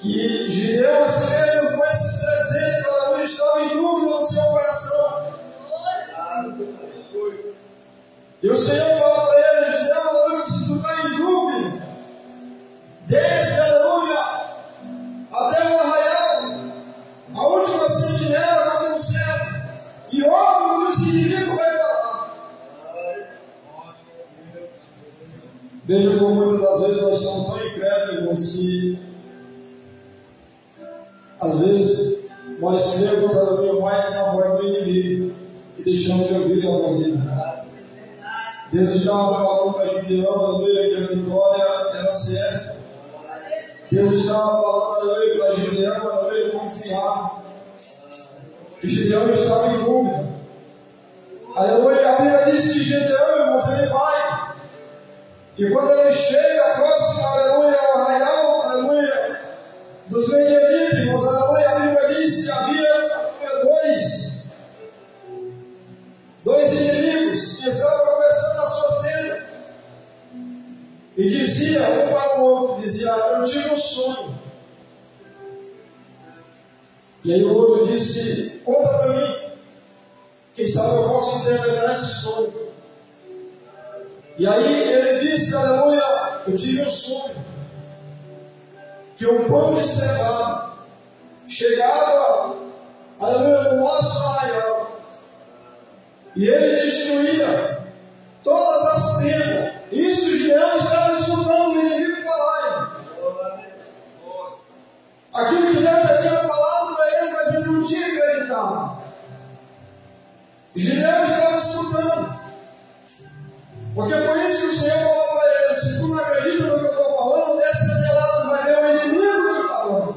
que Gideão, assim mesmo, com esses presentes, aleluia, estava em dúvida no seu coração. E o Senhor fala para ele: Gideão, aleluia, se tu está em dúvida, desce, aleluia, até o arraial, a última sentinela está no céu, e ouve o que o inimigo vai falar. Veja como muitas das vezes nós somos tão incrédulos, irmãos, que às vezes nós cremos, aleluia, mais na voz do inimigo e deixamos de ouvir a voz dele. Deus estava falando para Gideão, aleluia, que a vitória era certa. Deus estava falando, aleluia, para Gideão, aleluia, confiar. E Gideão estava em dúvida. Aleluia, a Bíblia diz que Gideão, irmãos, ele vai. E quando ele chega próximo, aleluia, ao arraial, aleluia, dos medianitas, aleluia, a Bíblia diz que havia dois inimigos que estavam conversando nas suas tendas. E dizia um para o outro, dizia: eu tive um sonho. E aí o outro disse: conta para mim, quem sabe eu posso interpretar esse sonho. E aí ele disse: aleluia, eu tive um sonho, que um pão de cevada chegava, aleluia, no nosso arraial, e ele destruía todas as tendas. Isso Gideão estava escutando o inimigo falar. Aquilo que Deus já tinha falado para ele, mas ele não tinha acreditado. Gideão estava escutando, porque foi isso que o Senhor falou para ele: se tu não acredita no que eu estou falando, desce daquele lado, vai ver o inimigo te falando.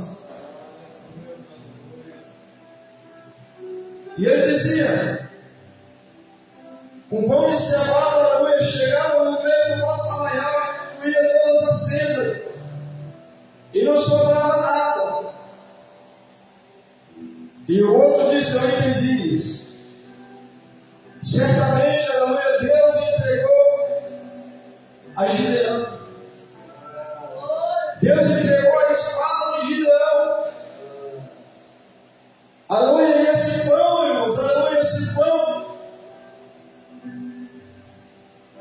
E ele dizia: um pão de cevada, aleluia, chegava no meio do nosso arraial e destruía todas as tendas, e não sobrava nada. E o outro disse: eu entendi isso. Certamente, aleluia, Deus entregou a Gideão. Deus entregou a espada de Gideão. Aleluia, e esse pão, irmãos, aleluia, esse pão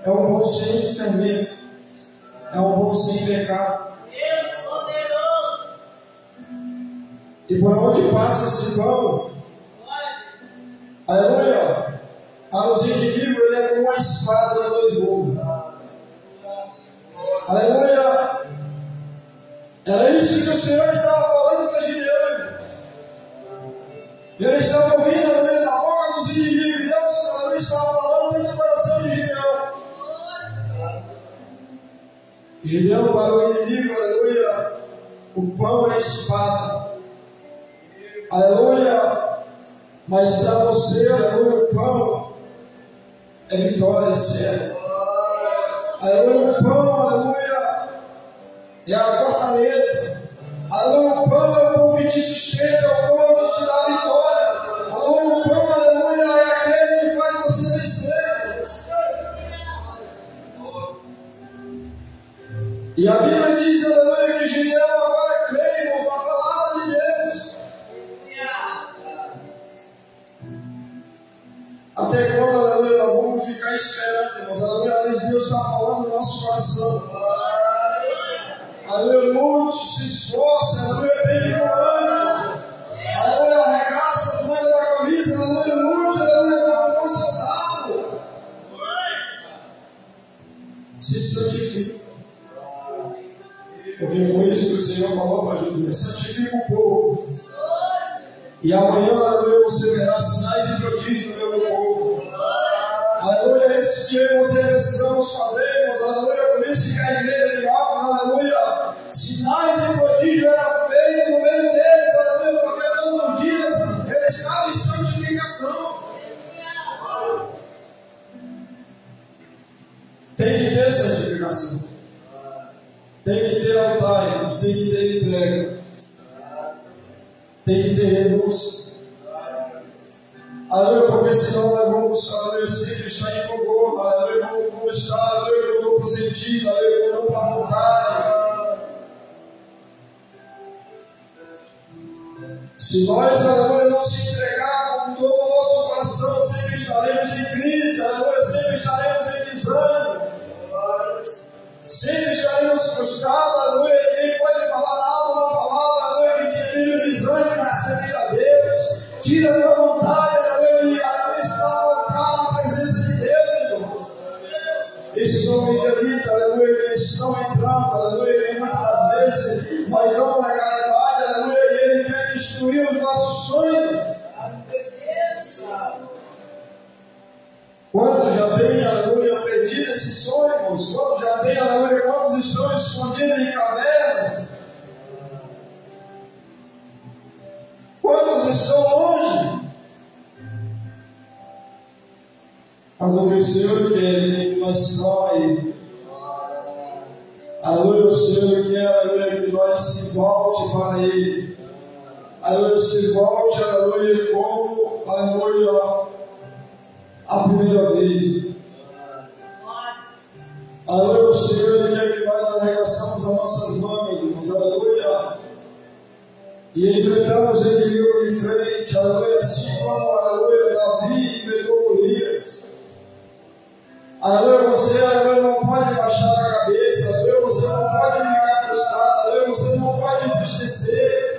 é um pão sem fermento, é um pão sem pecado. E por onde passa esse pão, aleluia, aos inimigos ele é como uma espada de dois gumes. Aleluia, era isso que o Senhor estava falando para Gideão. Ele estava ouvindo, aleluia, da boca dos inimigos de Deus, aleluia, estava falando dentro do coração de Gideão. Gideão para o inimigo, aleluia, o pão é a espada. Aleluia, mas para você, aleluia, o pão é vitória certa. Aleluia, o pão, aleluia, é a fortaleza. Aleluia, o pão é o pão que te sustenta, é o pão que te dá vitória. Aleluia, o pão, aleluia, é aquele que faz você vencer. E a Bíblia diz, aleluia, que Gideão agora crê, irmãos, na palavra de Deus. Até quando, aleluia, nós vamos ficar esperando, irmãos? Aleluia, Deus está falando no nosso coração. Aleluia, lute, se esforce, aleluia, tem bom ânimo. Aleluia, arregaça a manga da camisa, aleluia, lute, aleluia, como um bom soldado. Se santifique. Porque foi isso que o Senhor falou para Josué: santifica o povo. E amanhã, aleluia, você verá sinais e prodígios no meu povo. Aleluia, esse dia você precisamos fazer, irmãos, aleluia, por isso que a igreja de Alves, aleluia, sinais e prodígios eram feitos no meio deles, aleluia, porque todos os dias eles estavam em santificação. Tem que ter santificação. Tem que ter altar, irmãos, tem que ter entrega. Tem que ter renúncia. Aleluia, porque senão nós vamos, aleluia, sempre estar em congorra, aleluia, vamos estar, aleluia, eu estou por sentido, aleluia, eu estou para vontade. Se nós, aleluia, não se entregar com todo o nosso coração, sempre estaremos em crise, aleluia, sempre estaremos em desânimo, sempre estaremos frustrados, aleluia. Ninguém pode falar nada, uma palavra, aleluia, que tire o desânimo de servir a Deus, tira a tua vontade, aleluia, está colocado na presença de Deus, irmão. Esses homens de Elite, aleluia, que estão entrando, aleluia, e muitas vezes nós damos legalidade, aleluia, e ele quer destruir os nossos sonhos. Quantos já têm, aleluia, perdido esses sonhos? Quantos já têm, aleluia, quantos estão escondidos em cavernas? Quantos estão longe? Mas o que o Senhor quer é que nós estamos aí. Aleluia, o Senhor quer, aleluia, que nós se volte para Ele. Aleluia, se volte, aleluia, como, aleluia, a primeira vez. Aleluia, o Senhor quer que nós arregaçamos as nossas mãos, irmãos, aleluia, e enfrentamos o inimigo de frente, aleluia, assim como, aleluia, Davi enfrentou Golias. Aleluia, você, aleluia, não pode baixar a cabeça, aleluia, você não pode ficar frustrado, aleluia, você não pode entristecer.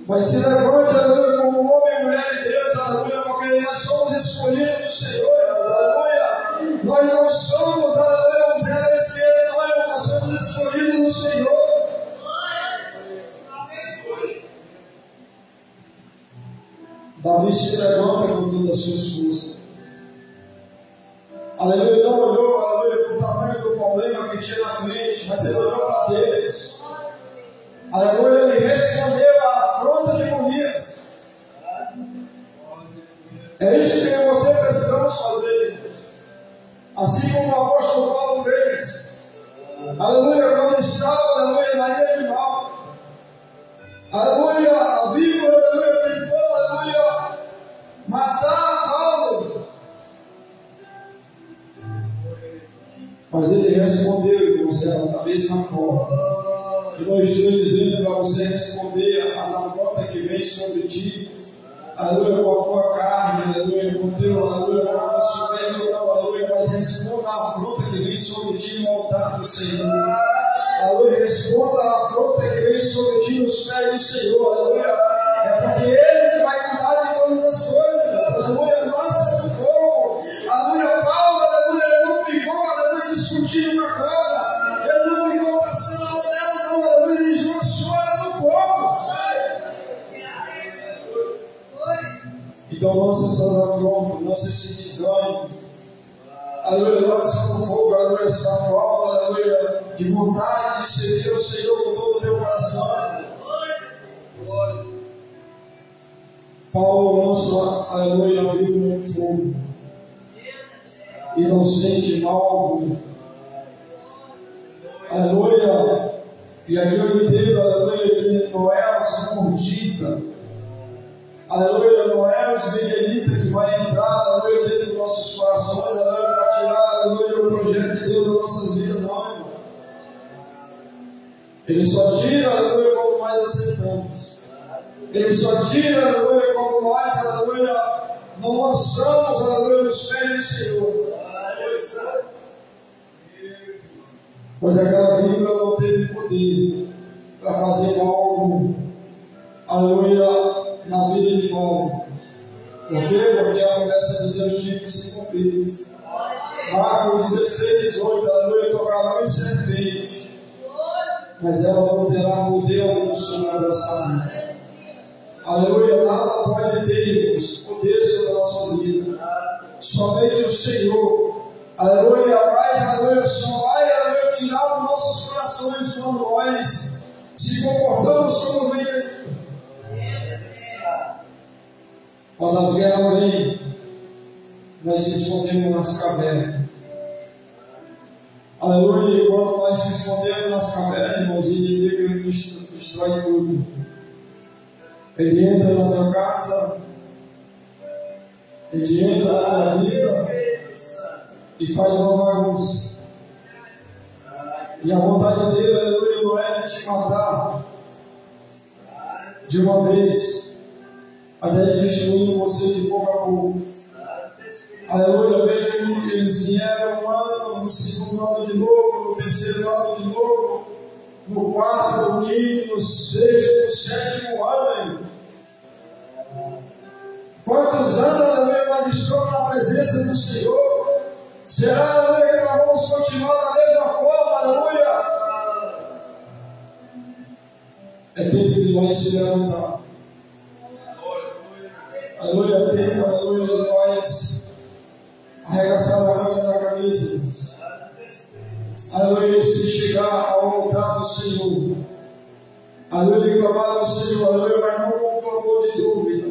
Mas se levante, aleluia, como homem e mulher de Deus, aleluia, porque nós somos escolhidos do Senhor, aleluia. Nós não somos, aleluia, os heróis que nós somos escolhidos do Senhor. Davi se levanta com todas as suas forças. Aleluia, não olhou, aleluia, para o tamanho do problema que tinha na frente, mas ele olhou para Deus. Aleluia, ele respondeu à afronta de Golias. É isso que eu e você precisamos fazer. Assim como o apóstolo Paulo fez. Aleluia, quando estava, aleluia, na ilha de Malta. Aleluia, a víbora, aleluia, tentou, aleluia, matar Paulo. Mas ele respondeu, irmãos, da mesma forma. E nós estamos dizendo para você responder às afrontas que vem sobre ti. Aleluia, com a tua carne, aleluia, com o teu, aleluia, com a tua soberba, não, aleluia, mas responda à afronta que vem sobre ti no altar do Senhor. Aleluia, responda à afronta que vem sobre ti nos pés do Senhor, aleluia. É porque Ele que vai cuidar de todas as coisas, aleluia, nossa do fogo, aleluia, Paulo, aleluia, ele não ficou, aleluia, discutindo uma coisa, ele não ficou passando a mão dela, não, aleluia, ele lançou ela no fogo. Então lança essas afrontas, lança esse desânimo, aleluia, lança no fogo, aleluia, essa falta, aleluia, de vontade de servir ao Senhor com todo o teu coração. Paulo lança, aleluia, a vida no fogo e não sente mal algum. Aleluia. E aqui eu entendo, aleluia, que não é a sua mordida. Aleluia, não é os miguelitas que vai entrar, aleluia, dentro dos nossos corações, aleluia, para tirar, aleluia, o projeto de Deus da nossa vida, não, irmão. Ele só tira, aleluia, quando nós aceitamos. Ele só tira, aleluia, quando nós, aleluia, não lançamos, aleluia, nos pés do Senhor. Pois aquela víbora não teve poder para fazer mal algum, aleluia, na vida de Paulo. Por quê? Porque a promessa de Deus tinha que se cumprir. Marcos 16, 18, aleluia, tocarão em serpente, mas ela não terá poder algum sobre a nossa vida. Aleluia, nada pode ter poder sobre a nossa vida. Somente o Senhor. Aleluia, mas aleluia, só vai, aleluia, tirar dos nossos corações quando nós se comportamos como os meninos. Quando as guerras vêm, nós se escondemos nas cavernas. Aleluia, e quando nós se escondemos nas cavernas, irmãos, o inimigo destrói tudo. Ele entra na tua casa, ele entra na tua vida e faz uma bagunça. E a vontade dele, aleluia, não é de te matar, de uma vez, mas é destruindo você de pouco a pouco. Aleluia, veja que eles vieram um ano, no segundo ano de novo, no terceiro ano de novo, no quarto, no quinto, no sexto, no sétimo ano. Quantos anos, aleluia, nós estamos na presença do Senhor? Será, aleluia, que nós vamos continuar da mesma forma, aleluia? É tempo de nós se levantar. Aleluia, é tempo, aleluia, de nós arregaçar a manga da camisa. Aleluia, se chegar ao altar do Senhor. Aleluia, clamar ao Senhor, aleluia, mas não com clamor de dúvida.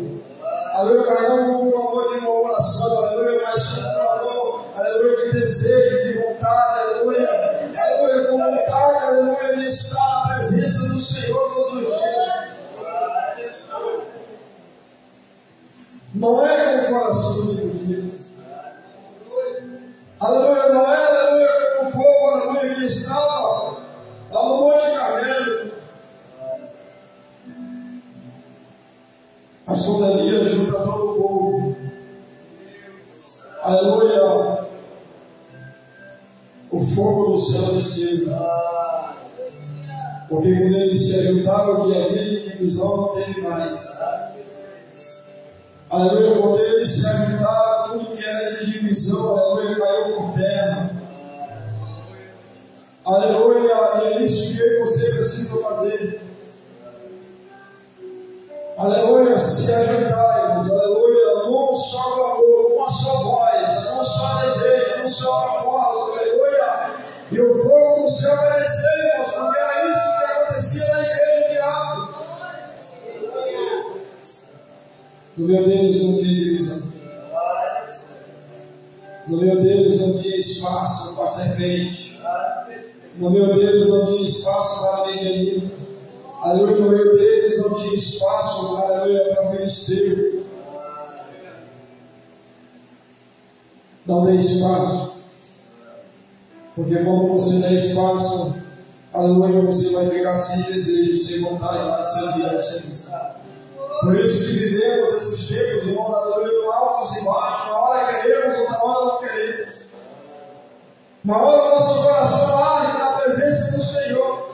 Aleluia, mas não com clamor de murmuração, aleluia, mas com clamor, aleluia, de desejo, de vontade, aleluia, aleluia, com vontade, aleluia, de estar na presença do Senhor todos os dias. Não é com o coração dividido. Aleluia, não é, aleluia, como o povo, aleluia, que estava lá no Monte Carmelo. Mas todavia junta todo o povo. Aleluia, o fogo do céu desceu. Porque quando eles se ajuntaram, que havia de divisão não teve mais. Aleluia, quando eles se ajuntaram, tudo que era de divisão, aleluia, caiu por terra. Aleluia, e é isso que eu e você precisam fazer. Aleluia, se ajuntarmos, aleluia, num só clamor, uma só voz, um só desejo, um só propósito, aleluia. E o fogo do céu merecemos, porque era isso que acontecia na igreja de Atos. No meu Deus não tinha divisão. No meu Deus não tinha espaço para serpente. No meu Deus não tinha espaço para ninguém. Aleluia, no meu Deus não tinha espaço, aleluia, para filisteu. Não dê espaço. Porque quando você der espaço, aleluia, você vai ficar sem desejo, sem vontade de servir ao Senhor. Por isso que vivemos esses tempos, irmãos, aleluia, altos e baixos. Uma hora queremos, outra hora não queremos. Uma hora nosso coração arde na presença do Senhor.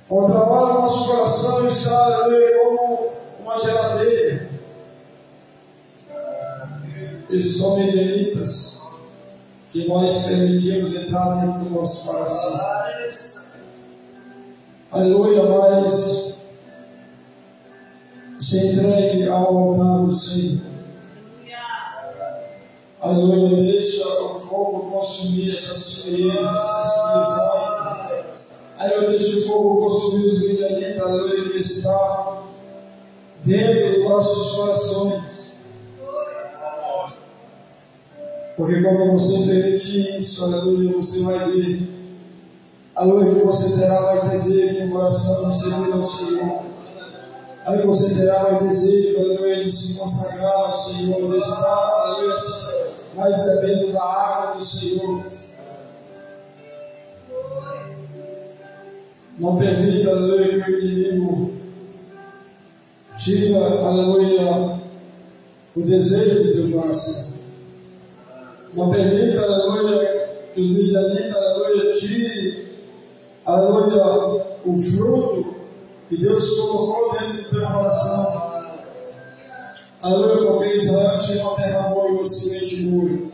Outra hora nosso coração está, aleluia, como uma geladeira. Esses são medianitas que nós permitimos entrar dentro do nosso coração. Aleluia, mas se entregue ao altar do Senhor. Aleluia, deixa o fogo consumir essas friezas, essas divisões. Aleluia, deixa o fogo consumir os midianitas, aleluia, que está dentro dos nossos corações. Porque quando você permitir isso, aleluia, você vai ver, aleluia, que você terá mais desejo no coração de servir ao Senhor. Aleluia, você terá mais desejo, aleluia, de se consagrar ao Senhor, de estar, aleluia, mais bebendo da água do Senhor. Não permita, aleluia, que o inimigo tira, aleluia, o desejo do teu coração. Não permita, aleluia, que os midianitas, aleluia, tirem, aleluia, o fruto que Deus colocou dentro do teu coração. Aleluia, porque Israel tinha uma terra boa e uma semente boa.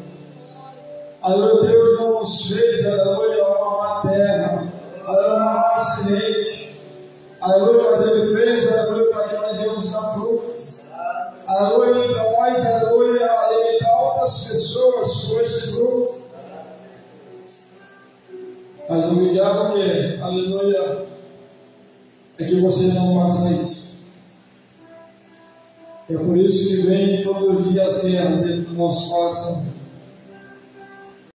Aleluia, Deus não nos fez, aleluia, uma má terra, aleluia, uma má semente. Aleluia, mas Ele fez, aleluia, para que nós venhamos dar frutos. Aleluia, para nós, aleluia, alimentar outras pessoas com esse fruto. Mas o diabo quer, aleluia, é que você não faça isso. É por isso que vem todos os dias guerra dentro do nosso coração.